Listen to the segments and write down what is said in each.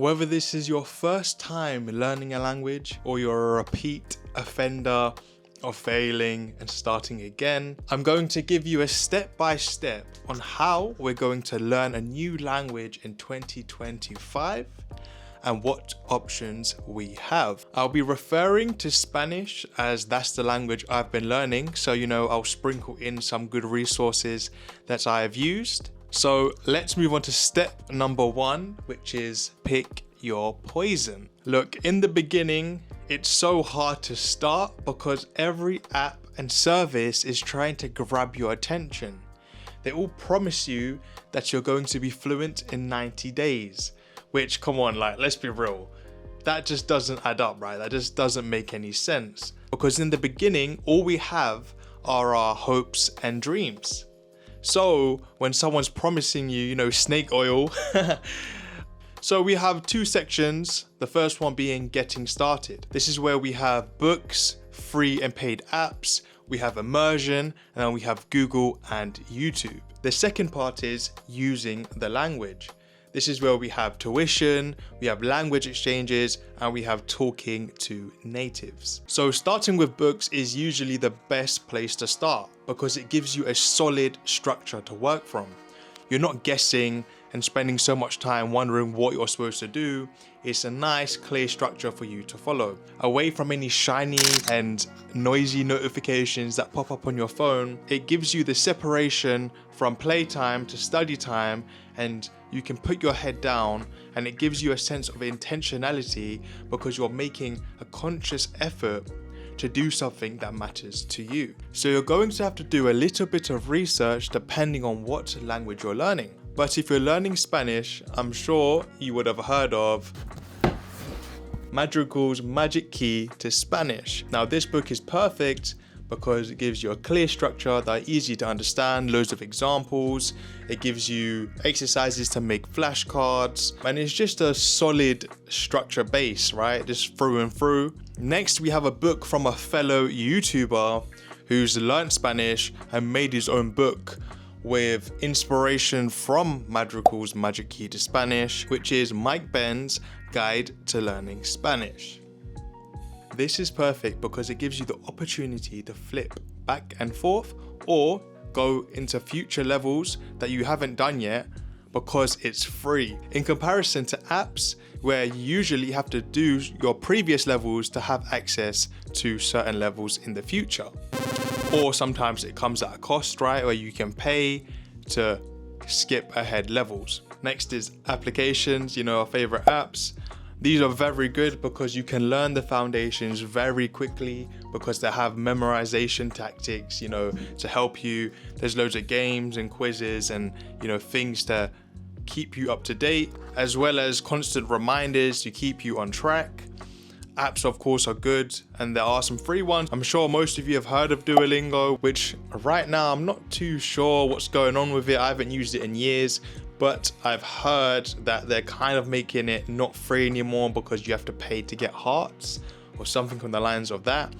Whether this is your first time learning a language or you're a repeat offender of failing and starting again, I'm going to give you a step-by-step on how we're going to learn a new language in 2025 and what options we have. I'll be referring to Spanish as that's the language I've been learning, so I'll sprinkle in some good resources that I have used. So let's move on to step number 1, which is pick your poison. Look, in the beginning, it's so hard to start because every app and service is trying to grab your attention. They all promise you that you're going to be fluent in 90 days, which, come on, let's be real. That just doesn't add up, right? That just doesn't make any sense. Because in the beginning, all we have are our hopes and dreams. So when someone's promising you, snake oil, so we have 2 sections. The first one being getting started. This is where we have books, free and paid apps, we have immersion, and then we have Google and YouTube. The second part is using the language. This is where we have tuition, we have language exchanges, and we have talking to natives. So starting with books is usually the best place to start because it gives you a solid structure to work from. You're not guessing and spending so much time wondering what you're supposed to do. It's a nice, clear structure for you to follow. Away from any shiny and noisy notifications that pop up on your phone, it gives you the separation from playtime to study time, and you can put your head down, and it gives you a sense of intentionality because you're making a conscious effort to do something that matters to you. So you're going to have to do a little bit of research depending on what language you're learning. But if you're learning Spanish, I'm sure you would have heard of Madrigal's Magic Key to Spanish. Now this book is perfect because it gives you a clear structure that are easy to understand, loads of examples. It gives you exercises to make flashcards, and it's just a solid structure base, right? Just through and through. Next, we have a book from a fellow YouTuber who's learned Spanish and made his own book with inspiration from Madrigal's Magic Key to Spanish, which is Mike Ben's Guide to Learning Spanish. This is perfect because it gives you the opportunity to flip back and forth or go into future levels that you haven't done yet because it's free. In comparison to apps where you usually have to do your previous levels to have access to certain levels in the future. Or sometimes it comes at a cost, right? Where you can pay to skip ahead levels. Next is applications, our favorite apps. These are very good because you can learn the foundations very quickly because they have memorization tactics, to help you. There's loads of games and quizzes and, things to keep you up to date, as well as constant reminders to keep you on track. Apps, of course, are good, and there are some free ones. I'm sure most of you have heard of Duolingo, which right now I'm not too sure what's going on with it. I haven't used it in years, but I've heard that they're kind of making it not free anymore because you have to pay to get hearts or something on the lines of that.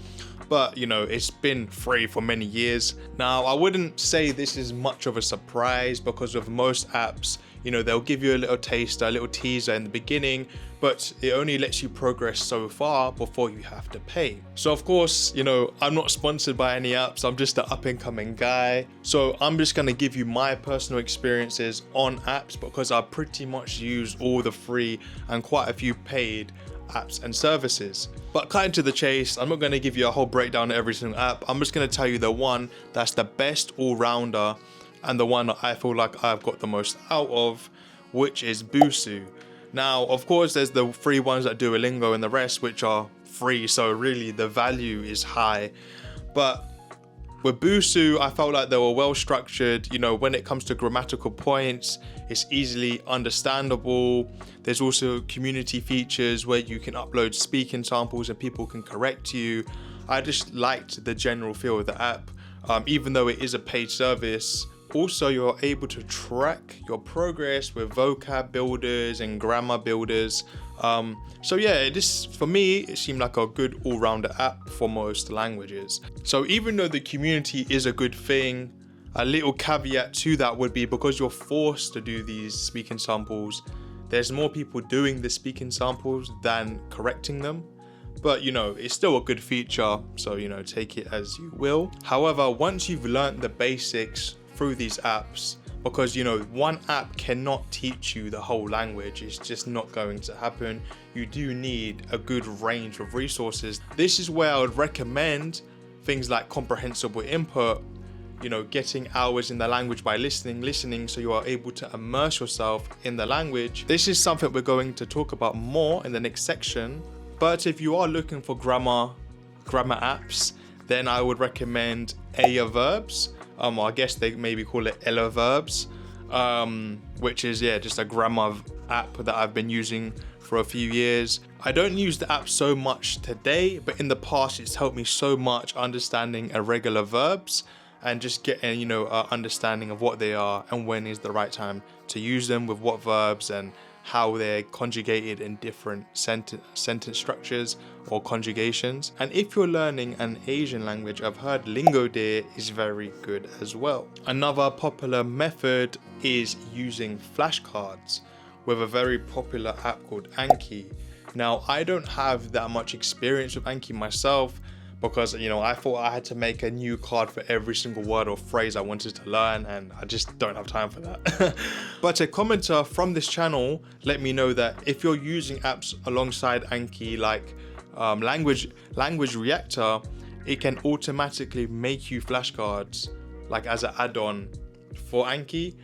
But it's been free for many years. Now, I wouldn't say this is much of a surprise because with most apps, they'll give you a little taster, a little teaser in the beginning, but it only lets you progress so far before you have to pay. So of course, I'm not sponsored by any apps. I'm just an up and coming guy. So I'm just going to give you my personal experiences on apps because I pretty much use all the free and quite a few paid apps and services. But cutting to the chase, I'm not going to give you a whole breakdown of every single app. I'm just going to tell you the one that's the best all-rounder and the one that I feel like I've got the most out of, which is Busuu. Now, of course, there's the free ones like Duolingo and the rest, which are free, so really the value is high. But with Busuu, I felt like they were well structured. When it comes to grammatical points, it's easily understandable. There's also community features where you can upload speaking samples and people can correct you. I just liked the general feel of the app, even though it is a paid service. Also, you're able to track your progress with vocab builders and grammar builders. So yeah, for me, it seemed like a good all-rounder app for most languages. So even though the community is a good thing, a little caveat to that would be because you're forced to do these speaking samples, there's more people doing the speaking samples than correcting them. But it's still a good feature, so take it as you will. However, once you've learned the basics through these apps, because one app cannot teach you the whole language, it's just not going to happen. You do need a good range of resources. This is where I would recommend things like comprehensible input, getting hours in the language by listening so you are able to immerse yourself in the language. This is something we're going to talk about more in the next section. But if you are looking for grammar apps, then I would recommend Aya Verbs. I guess they maybe call it Ella Verbs, which is just a grammar app that I've been using for a few years. I don't use the app so much today, but in the past it's helped me so much understanding irregular verbs and just getting an understanding of what they are and when is the right time to use them with what verbs and how they're conjugated in different sentence structures or conjugations. And if you're learning an Asian language, I've heard Lingodeer is very good as well. Another popular method is using flashcards with a very popular app called Anki. Now, I don't have that much experience with Anki myself, because I thought I had to make a new card for every single word or phrase I wanted to learn, and I just don't have time for that. But a commenter from this channel let me know that if you're using apps alongside Anki, like Language Reactor, it can automatically make you flashcards like as an add-on for Anki.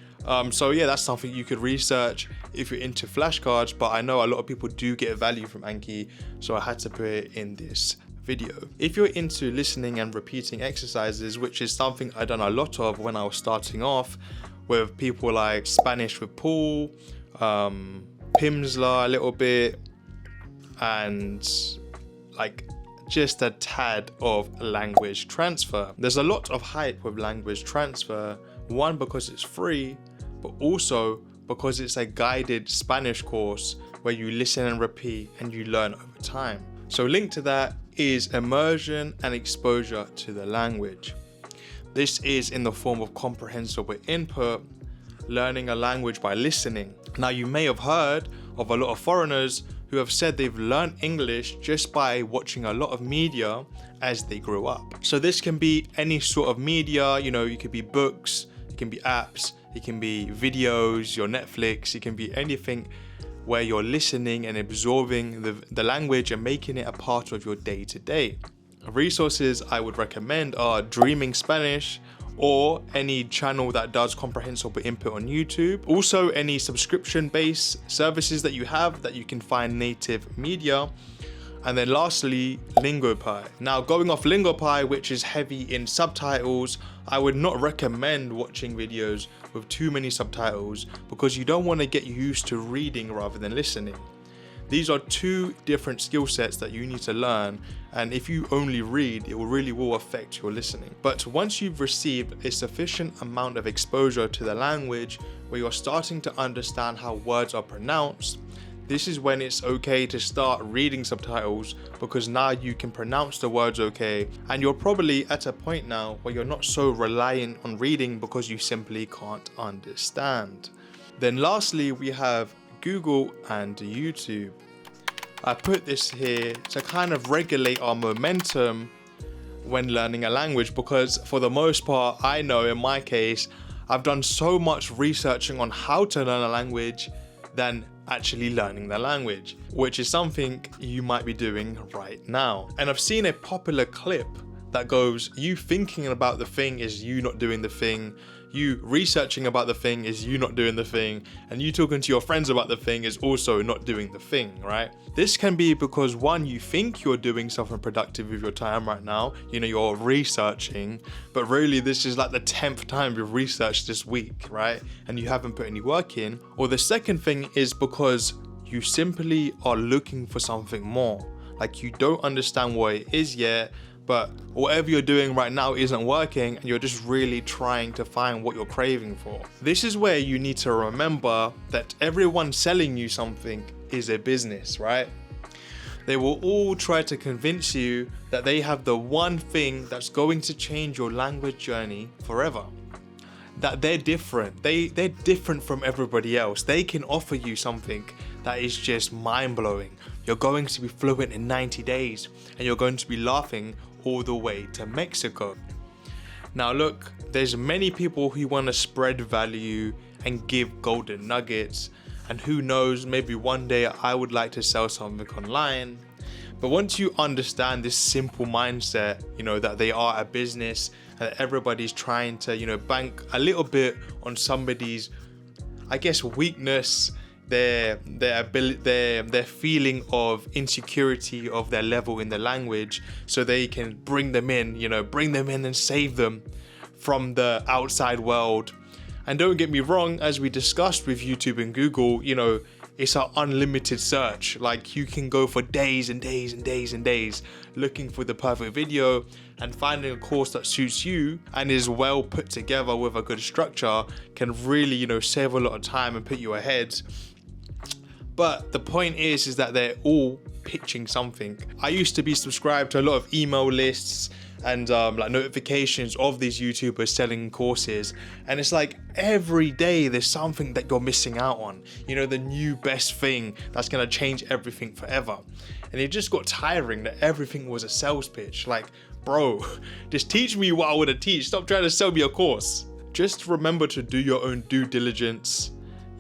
So that's something you could research if you're into flashcards, but I know a lot of people do get value from Anki, so I had to put it in this video. If you're into listening and repeating exercises, which is something I done a lot of when I was starting off with people like Spanish with Paul, Pimsleur a little bit, and like just a tad of language transfer. There's a lot of hype with language transfer, one because it's free, but also because it's a guided Spanish course where you listen and repeat and you learn over time. So linked to that is immersion and exposure to the language. This is in the form of comprehensible input, learning a language by listening. Now, you may have heard of a lot of foreigners who have said they've learned English just by watching a lot of media as they grew up. So this can be any sort of media, it could be books, it can be apps, it can be videos, your Netflix, it can be anything where you're listening and absorbing the language and making it a part of your day-to-day. Resources I would recommend are Dreaming Spanish, or any channel that does comprehensible input on YouTube. Also, any subscription-based services that you have that you can find native media. And then lastly, Lingopie. Now, going off Lingopie, which is heavy in subtitles, I would not recommend watching videos with too many subtitles because you don't want to get used to reading rather than listening. These are two different skill sets that you need to learn, and if you only read, it really will affect your listening. But once you've received a sufficient amount of exposure to the language where you're starting to understand how words are pronounced, this is when it's okay to start reading subtitles, because now you can pronounce the words okay, and you're probably at a point now where you're not so reliant on reading because you simply can't understand. Then lastly, we have Google and YouTube. I put this here to kind of regulate our momentum when learning a language, because for the most part, I know in my case, I've done so much researching on how to learn a language than actually learning the language, which is something you might be doing right now. And I've seen a popular clip that goes, you thinking about the thing is you not doing the thing, you researching about the thing is you not doing the thing, and you talking to your friends about the thing is also not doing the thing, right? This can be because one, you think you're doing something productive with your time right now, you're researching, but really this is like the 10th time you've researched this week, right? And you haven't put any work in. Or the second thing is because you simply are looking for something more. Like you don't understand what it is yet, but whatever you're doing right now isn't working and you're just really trying to find what you're craving for. This is where you need to remember that everyone selling you something is a business, right? They will all try to convince you that they have the one thing that's going to change your language journey forever. that they're different. They're different from everybody else. They can offer you something that is just mind-blowing. You're going to be fluent in 90 days and you're going to be laughing all the way to Mexico. Now look, there's many people who want to spread value and give golden nuggets, and who knows, maybe one day I would like to sell something online. But once you understand this simple mindset, that they are a business and everybody's trying to, bank a little bit on somebody's, I guess, weakness, their ability, their feeling of insecurity of their level in the language, so they can bring them in and save them from the outside world. And don't get me wrong, as we discussed with YouTube and Google, it's an unlimited search. Like, you can go for days and days and days and days looking for the perfect video, and finding a course that suits you and is well put together with a good structure can really, save a lot of time and put you ahead. But the point is that they're all pitching something. I used to be subscribed to a lot of email lists and like notifications of these YouTubers selling courses, and it's like every day there's something that you're missing out on, the new best thing that's gonna change everything forever. And it just got tiring that everything was a sales pitch. Like, bro, just teach me what I want to teach. Stop trying to sell me a course. Just remember to do your own due diligence,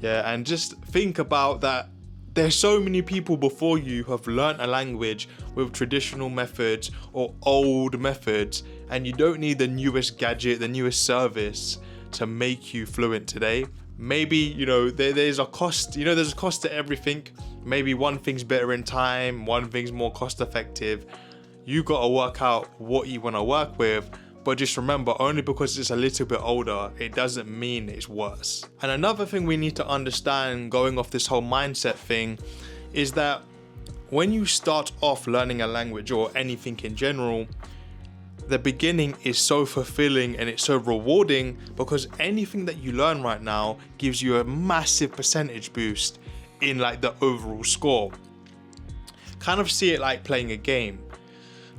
and just think about that. There's so many people before you who have learned a language with traditional methods or old methods, and you don't need the newest gadget, the newest service to make you fluent today. Maybe, there's a cost, there's a cost to everything. Maybe one thing's better in time, one thing's more cost effective. You gotta work out what you wanna work with. But just remember, only because it's a little bit older, it doesn't mean it's worse. And another thing we need to understand, going off this whole mindset thing, is that when you start off learning a language or anything in general, the beginning is so fulfilling and it's so rewarding, because anything that you learn right now gives you a massive percentage boost in like the overall score. Kind of see it like playing a game,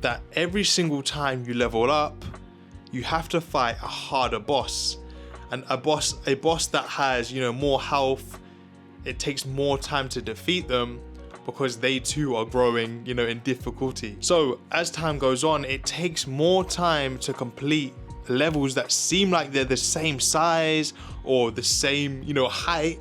that every single time you level up, you have to fight a harder boss, and a boss that has more health. It takes more time to defeat them because they too are growing in difficulty. So as time goes on, it takes more time to complete levels that seem like they're the same size or the same height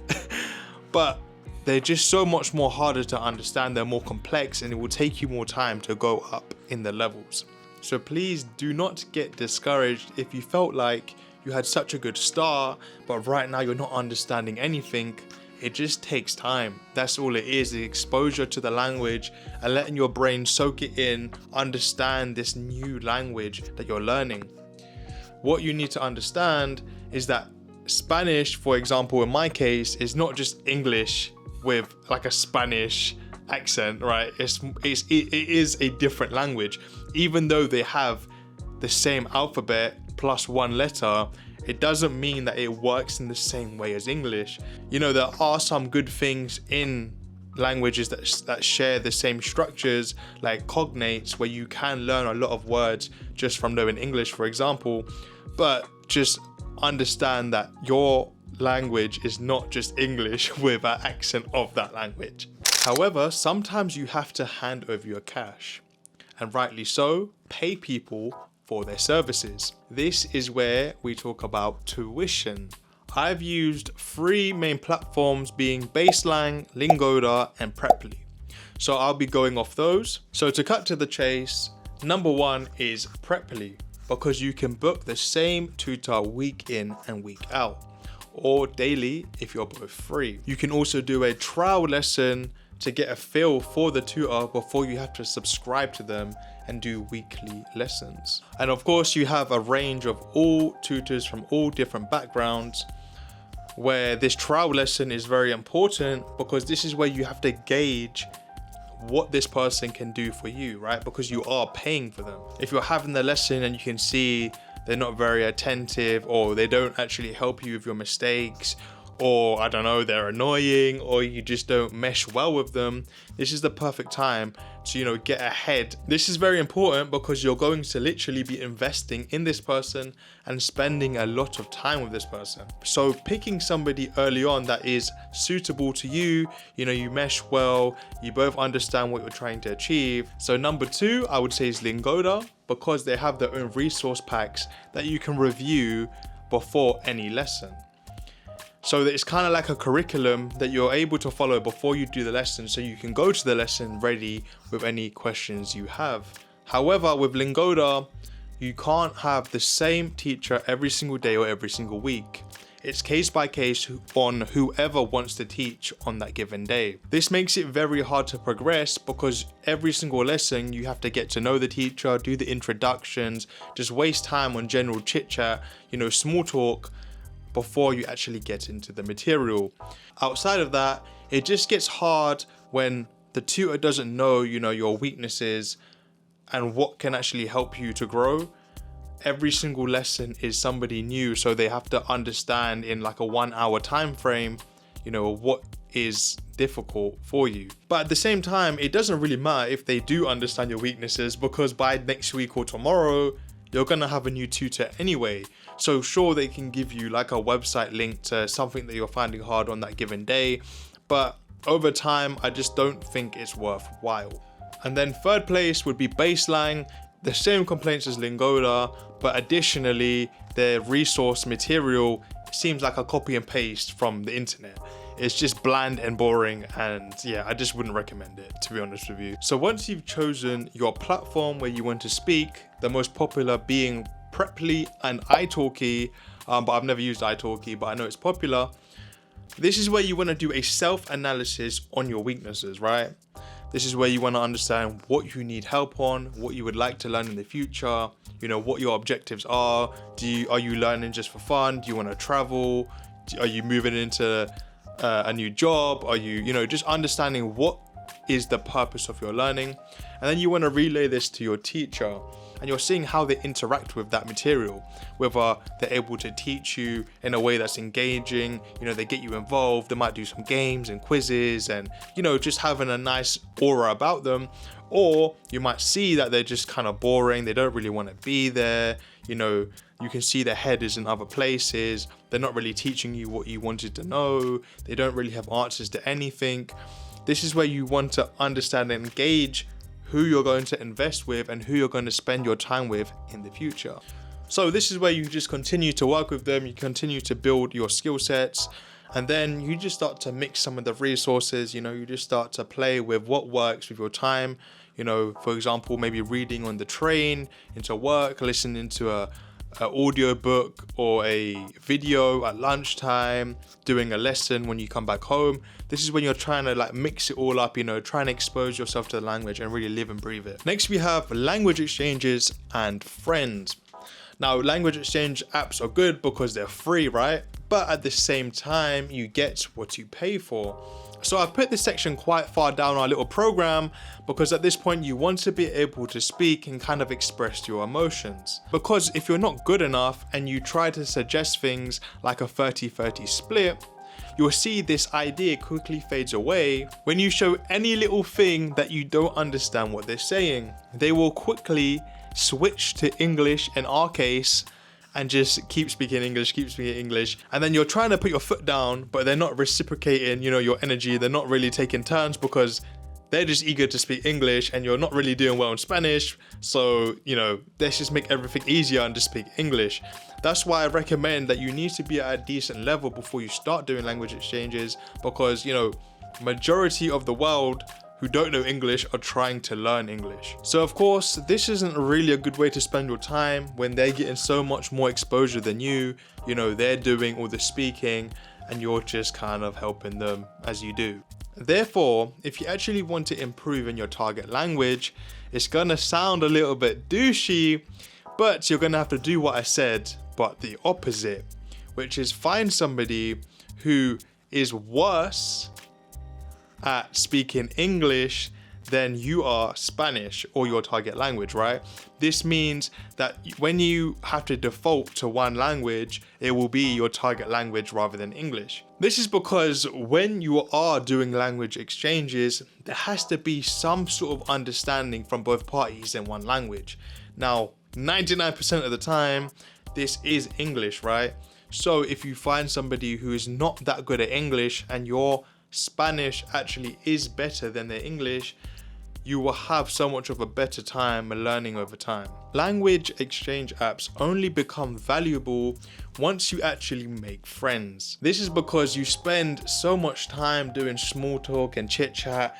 but they're just so much more harder to understand. They're more complex, and it will take you more time to go up in the levels. So please do not get discouraged if you felt like you had such a good start, but right now you're not understanding anything. It just takes time. That's all it is, the exposure to the language and letting your brain soak it in, understand this new language that you're learning. What you need to understand is that Spanish, for example, in my case, is not just English with like a Spanish accent, right? It is a different language. Even though they have the same alphabet plus one letter, it doesn't mean that it works in the same way as English. There are some good things in languages that share the same structures, like cognates, where you can learn a lot of words just from knowing English, for example. But just understand that your language is not just English with an accent of that language. However, sometimes you have to hand over your cash, and rightly so, pay people for their services. This is where we talk about tuition. I've used 3 main platforms, being Baselang, Lingoda, and Preply. So I'll be going off those. So to cut to the chase, number 1 is Preply, because you can book the same tutor week in and week out, or daily if you're both free. You can also do a trial lesson to get a feel for the tutor before you have to subscribe to them and do weekly lessons. And of course, you have a range of all tutors from all different backgrounds, where this trial lesson is very important, because this is where you have to gauge what this person can do for you, right? Because you are paying for them. If you're having the lesson and you can see they're not very attentive, or they don't actually help you with your mistakes, or I don't know, they're annoying, or you just don't mesh well with them, this is the perfect time to, you know, get ahead. This is very important because you're going to literally be investing in this person and spending a lot of time with this person. So picking somebody early on that is suitable to you, you know, you mesh well, you both understand what you're trying to achieve. So number 2, I would say, is Lingoda, because they have their own resource packs that you can review before any lesson. So it's kind of like a curriculum that you're able to follow before you do the lesson, so you can go to the lesson ready with any questions you have. However, with Lingoda, you can't have the same teacher every single day or every single week. It's case by case on whoever wants to teach on that given day. This makes it very hard to progress because every single lesson you have to get to know the teacher, do the introductions, just waste time on general chit chat, you know, small talk, before you actually get into the material. Outside of that, it just gets hard when the tutor doesn't know, you know, your weaknesses and what can actually help you to grow. Every single lesson is somebody new, so they have to understand in like a 1 hour time frame, you know, what is difficult for you. But at the same time, it doesn't really matter if they do understand your weaknesses, because by next week or tomorrow, you're gonna have a new tutor anyway. So sure, they can give you like a website link to something that you're finding hard on that given day, but over time, I just don't think it's worthwhile. And then third place would be Baselang. The same complaints as Lingoda, but additionally, their resource material seems like a copy and paste from the internet. It's just bland and boring, and yeah, I just wouldn't recommend it, to be honest with you. So once you've chosen your platform where you want to speak, the most popular being Preply and italki, but I've never used italki, but I know it's popular. This is where you want to do a self-analysis on your weaknesses, right? This is where you want to understand what you need help on, what you would like to learn in the future, you know, what your objectives are. Are you learning just for fun? Do you want to travel? Are you moving into a new job? Are you, you know, just understanding what is the purpose of your learning. And then you want to relay this to your teacher, and you're seeing how they interact with that material, whether they're able to teach you in a way that's engaging, you know, they get you involved, they might do some games and quizzes and, you know, just having a nice aura about them. Or you might see that they're just kind of boring, they don't really want to be there, you know, you can see their head is in other places, they're not really teaching you what you wanted to know, they don't really have answers to anything. This is where you want to understand and engage who you're going to invest with and who you're going to spend your time with in the future. So this is where you just continue to work with them, you continue to build your skill sets, and then you just start to mix some of the resources, you know, you just start to play with what works with your time. You know, for example, maybe reading on the train into work, listening to a audio book or a video at lunchtime, doing a lesson when you come back home. This is when you're trying to like mix it all up, you know, try and expose yourself to the language and really live and breathe it. Next, we have language exchanges and friends. Now, language exchange apps are good because they're free, right? But at the same time, you get what you pay for. So I've put this section quite far down our little program because at this point you want to be able to speak and kind of express your emotions. Because if you're not good enough and you try to suggest things like a 30-30 split, you'll see this idea quickly fades away when you show any little thing that you don't understand what they're saying. They will quickly switch to English in our case and just keep speaking English. And then you're trying to put your foot down, but they're not reciprocating, you know, your energy. They're not really taking turns because they're just eager to speak English and you're not really doing well in Spanish. So, you know, let's just make everything easier and just speak English. That's why I recommend that you need to be at a decent level before you start doing language exchanges, because, you know, majority of the world who don't know English are trying to learn English. So of course, this isn't really a good way to spend your time when they're getting so much more exposure than you. You know, they're doing all the speaking and you're just kind of helping them as you do. Therefore, if you actually want to improve in your target language, it's gonna sound a little bit douchey, but you're gonna have to do what I said, but the opposite, which is find somebody who is worse at speaking English then you are Spanish or your target language, right? This means that when you have to default to one language, it will be your target language rather than English. This is because when you are doing language exchanges, there has to be some sort of understanding from both parties in one language. Now, 99% of the time, this is English, right? So if you find somebody who is not that good at English and your Spanish actually is better than their English, you will have so much of a better time learning over time. Language exchange apps only become valuable once you actually make friends. This is because you spend so much time doing small talk and chit chat,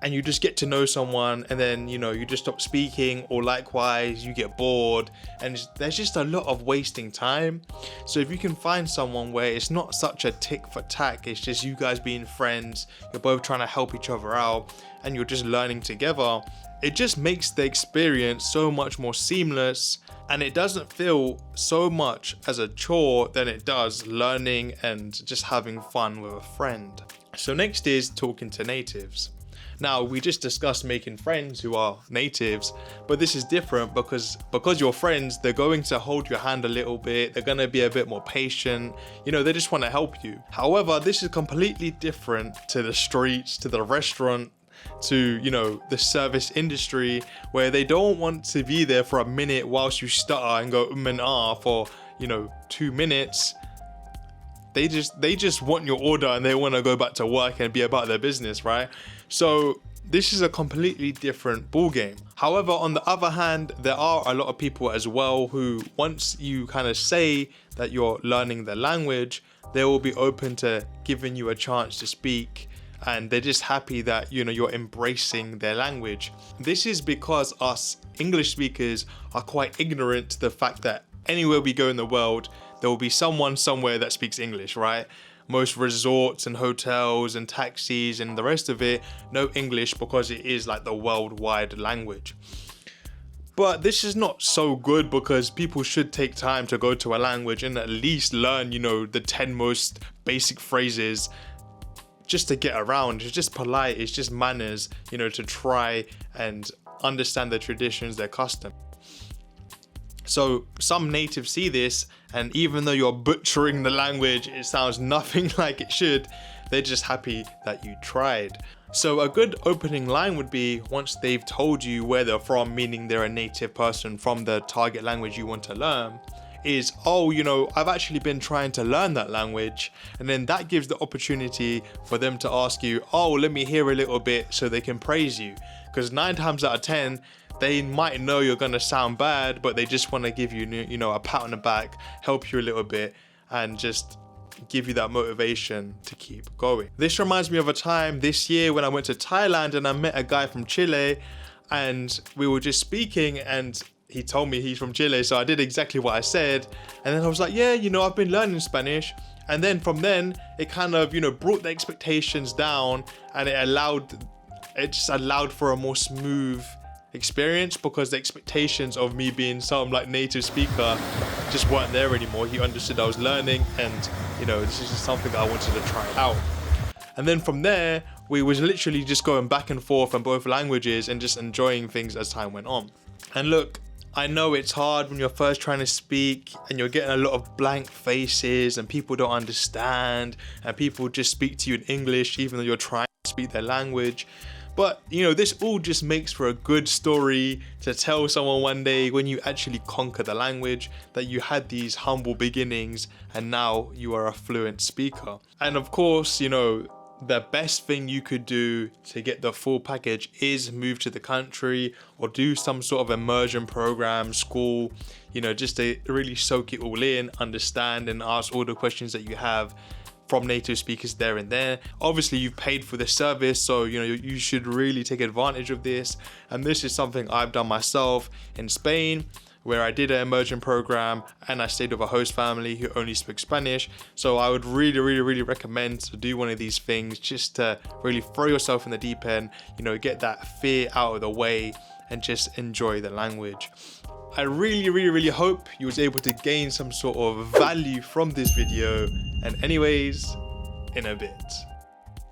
and you just get to know someone, and then you just stop speaking, or likewise you get bored, and there's just a lot of wasting time. So if you can find someone where it's not such a tick for tack, it's just you guys being friends, you're both trying to help each other out, and you're just learning together, it just makes the experience so much more seamless, and it doesn't feel so much as a chore than it does learning and just having fun with a friend. So next is talking to natives. Now, we just discussed making friends who are natives, but this is different because you're friends, they're going to hold your hand a little bit, they're going to be a bit more patient, they just want to help you. However, this is completely different to the streets, to the restaurant, to the service industry, where they don't want to be there for a minute whilst you stutter and go and ah for 2 minutes. They just want your order and they want to go back to work and be about their business, right? So this is a completely different ball game. However, on the other hand, there are a lot of people as well who, once you kind of say that you're learning the language, they will be open to giving you a chance to speak, and they're just happy that you're embracing their language. This is because us English speakers are quite ignorant to the fact that anywhere we go in the world, there will be someone somewhere that speaks English, right? Most resorts and hotels and taxis and the rest of it know English because it is like the worldwide language. But this is not so good, because people should take time to go to a language and at least learn, the 10 most basic phrases just to get around. It's just polite, it's just manners, to try and understand their traditions, their customs. So some natives see this, and even though you're butchering the language, it sounds nothing like it should, they're just happy that you tried. So a good opening line would be, once they've told you where they're from, meaning they're a native person from the target language you want to learn, is, I've actually been trying to learn that language. And then that gives the opportunity for them to ask you, let me hear a little bit, so they can praise you. Because 9 times out of 10, they might know you're going to sound bad, but they just want to give you, a pat on the back, help you a little bit, and just give you that motivation to keep going. This reminds me of a time this year when I went to Thailand and I met a guy from Chile, and we were just speaking, and he told me he's from Chile, so I did exactly what I said. And then I was like, I've been learning Spanish. And then from then, it kind of, brought the expectations down, and it just allowed for a more smooth experience, because the expectations of me being some like native speaker just weren't there anymore. He understood I was learning, and this is just something that I wanted to try out. And then from there, we was literally just going back and forth in both languages and just enjoying things as time went on. And look, I know it's hard when you're first trying to speak and you're getting a lot of blank faces and people don't understand, and people just speak to you in English even though you're trying to speak their language. But, this all just makes for a good story to tell someone one day when you actually conquer the language, that you had these humble beginnings and now you are a fluent speaker. And of course, the best thing you could do to get the full package is move to the country or do some sort of immersion program, school, just to really soak it all in, understand and ask all the questions that you have from native speakers there and there. Obviously, you've paid for this service, so you should really take advantage of this. And this is something I've done myself in Spain, where I did an immersion program and I stayed with a host family who only speak Spanish. So I would really recommend to do one of these things, just to really throw yourself in the deep end, get that fear out of the way and just enjoy the language. I really hope you was able to gain some sort of value from this video. And anyways, in a bit.